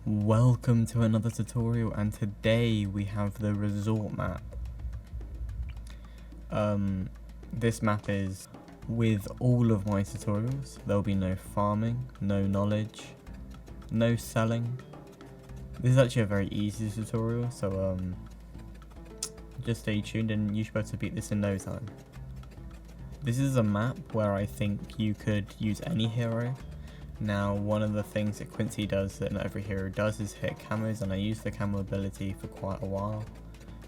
Welcome to another tutorial, and today we have the resort map. This map is with all of my tutorials. There'll be no farming, no knowledge, no selling. This is actually a very easy tutorial, so just stay tuned and you should be able to beat this in no time. This is a map where I think you could use any hero. Now, one of the things that Quincy does that not every hero does is hit camos, and I used the camo ability for quite a while.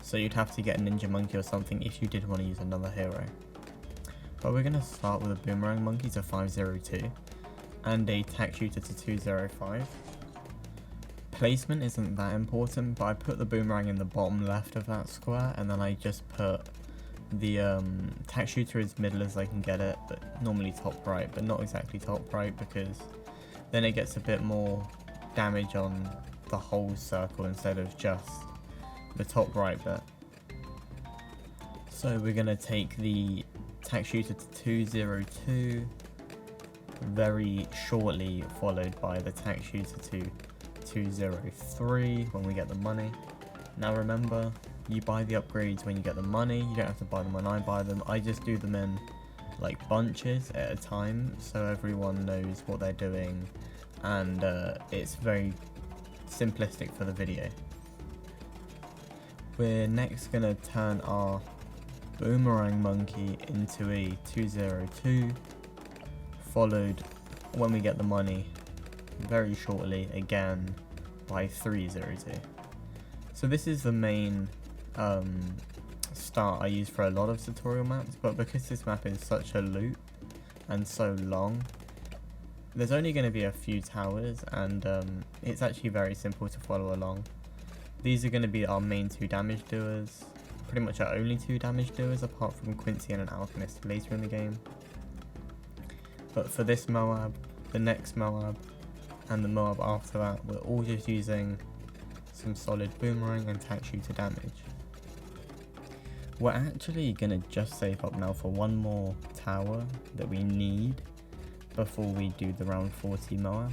So you'd have to get a ninja monkey or something if you did want to use another hero. But we're going to start with a boomerang monkey to 502 and a tack shooter to 205. Placement isn't that important, but I put the boomerang in the bottom left of that square, and then I just put the tack shooter as middle as I can get it, but normally top right, but not exactly top right, because then it gets a bit more damage on the whole circle instead of just the top right bit. So we're going to take the tack shooter to 202, very shortly followed by the tack shooter to 203 when we get the money. Now remember, you buy the upgrades when you get the money. You don't have to buy them when I buy them. I just do them in like bunches at a time, so everyone knows what they're doing, and it's very simplistic for the video. We're next going to turn our boomerang monkey into a 202, followed when we get the money very shortly again by 302. So this is the main start I use for a lot of tutorial maps, but because this map is such a loop and so long, there's only going to be a few towers, and it's actually very simple to follow along. These are going to be our main two damage doers, pretty much our only two damage doers apart from Quincy and an alchemist later in the game. But for this Moab, the next Moab, and the Moab after that, we're all just using some solid boomerang and tack shooter damage. We're actually going to just save up now for one more tower that we need before we do the round 40 Moab,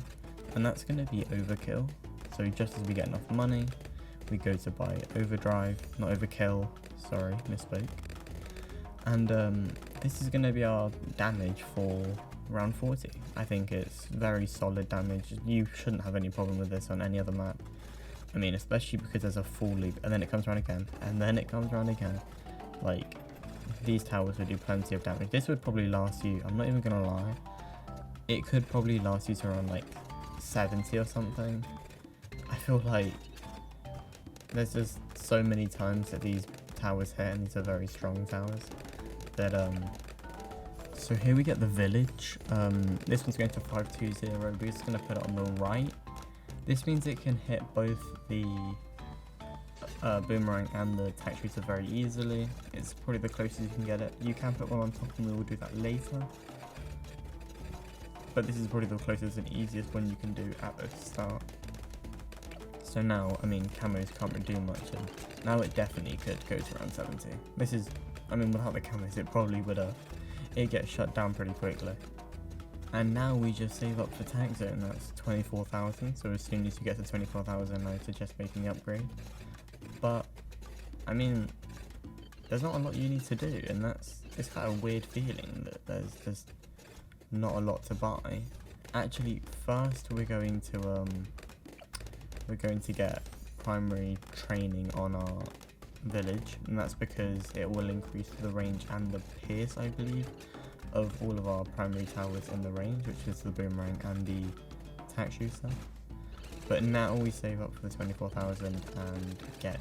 and that's going to be overkill. So just as we get enough money, we go to buy overdrive, not overkill, sorry, misspoke. And this is going to be our damage for round 40. I think it's very solid damage. You shouldn't have any problem with this on any other map. I mean, especially because there's a full loop, and then it comes around again, and then it comes around again. Like, these towers would do plenty of damage. This would probably last you, I'm not even gonna lie, it could probably last you to around like 70 or something. I feel like there's just so many times that these towers hit, and these are very strong towers, that so here we get the village. This one's going to 520, we're just gonna put it on the right. This means it can hit both the boomerang and the tack shooter very easily. It's probably the closest you can get it. You can put one on top, and we will do that later, but this is probably the closest and easiest one you can do at the start. So now, I mean, camos can't really do much, and now it definitely could go to around 70. This is, I mean, without the camos it probably would it gets shut down pretty quickly. And now we just save up for tack zone. That's 24,000, so as soon as you get to 24,000 I suggest making the upgrade. But I mean, there's not a lot you need to do, and it's kind of a weird feeling that there's just not a lot to buy. Actually, first we're going to get primary training on our village, and that's because it will increase the range and the pierce, I believe, of all of our primary towers in the range, which is the boomerang and the tack shooter. But now we save up for the 24,000 and get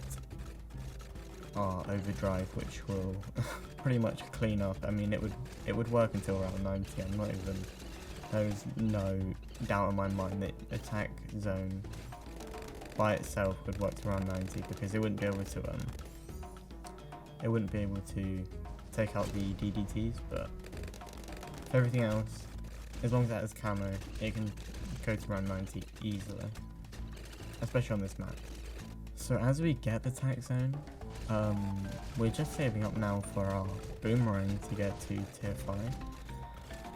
our overdrive, which will pretty much clean up. I mean, it would work until around 90. There's no doubt in my mind that attack zone by itself would work to around 90, because it wouldn't be able to take out the DDTs, but everything else, as long as that is camo, it can go to around 90 easily, especially on this map. So as we get the tack zone, we're just saving up now for our boomerang to get to tier 5.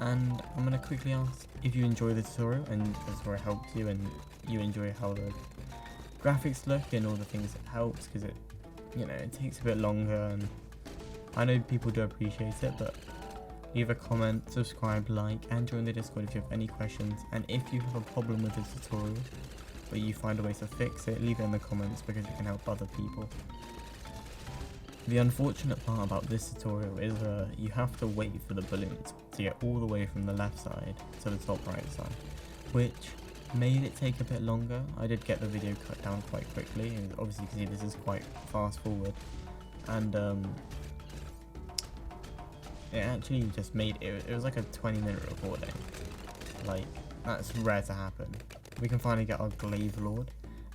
And I'm going to quickly ask if you enjoy the tutorial and the tutorial helped you and you enjoy how the graphics look and all the things it helps, because it, you know, it takes a bit longer, and I know people do appreciate it, but leave a comment, subscribe, like, and join the Discord if you have any questions. And if you have a problem with this tutorial, but you find a way to fix it, leave it in the comments because it can help other people. The unfortunate part about this tutorial is you have to wait for the balloons to get all the way from the left side to the top right side, which made it take a bit longer. I did get the video cut down quite quickly, and obviously you can see this is quite fast forward, and it actually just made it was like a 20-minute recording. Like, that's rare to happen. We can finally get our Glaive Lord,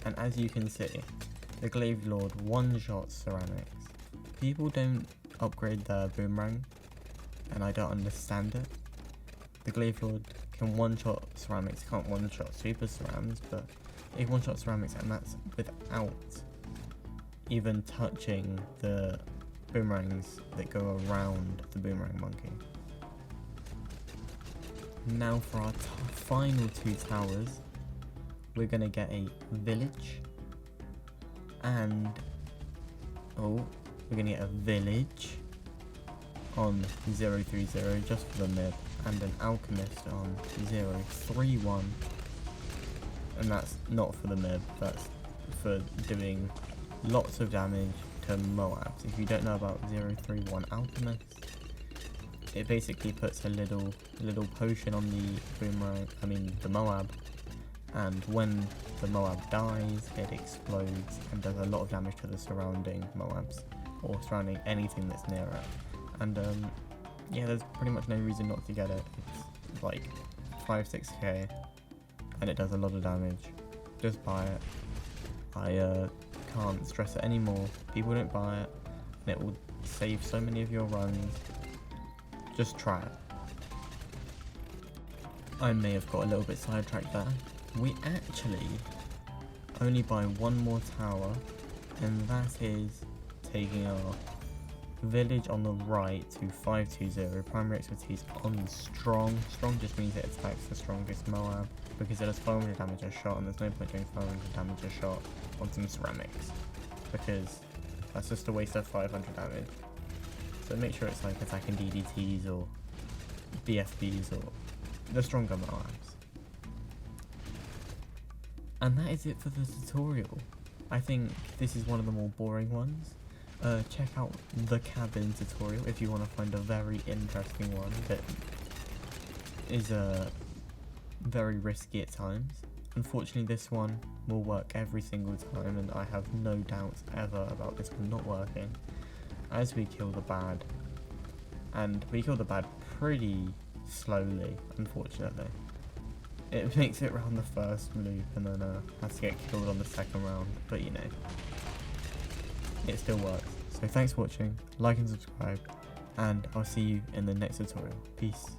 and as you can see, the Glaive Lord one-shots ceramics. People don't upgrade their boomerang, and I don't understand it. The Glaive Lord can one-shot ceramics, can't one-shot super cerams, but it one-shot ceramics, and that's without even touching the boomerangs that go around the boomerang monkey. Now for our final two towers, we're gonna get a village, and we're gonna get a village on 030 just for the mid, and an alchemist on 031, and that's not for the mid, that's for doing lots of damage to Moabs. If you don't know about 031 alchemist, it basically puts a little potion on the boomerang, the Moab, and when the Moab dies, it explodes and does a lot of damage to the surrounding Moabs, or surrounding anything that's near it. And yeah, there's pretty much no reason not to get it. It's like 5-6k, and it does a lot of damage. Just buy it. I can't stress it anymore. People don't buy it, and it will save so many of your runs. Just try it. I may have got a little bit sidetracked there. We actually only buy one more tower, and that is taking our village on the right to 520. Primary expertise on strong. Strong just means it attacks the strongest Moab, because it does 500 damage a shot, and there's no point doing 500 damage a shot on some ceramics, because that's just a waste of 500 damage. So make sure it's like attacking DDTs or BFBs or the stronger Moabs. And that is it for the tutorial. I think this is one of the more boring ones. Check out the cabin tutorial if you want to find a very interesting one that is very risky at times. Unfortunately, this one will work every single time, and I have no doubts ever about this one not working, as we kill the bad. And we kill the bad pretty slowly, unfortunately. It makes it round the first loop, and then has to get killed on the second round, but you know, it still works. So thanks for watching, like and subscribe, and I'll see you in the next tutorial. Peace.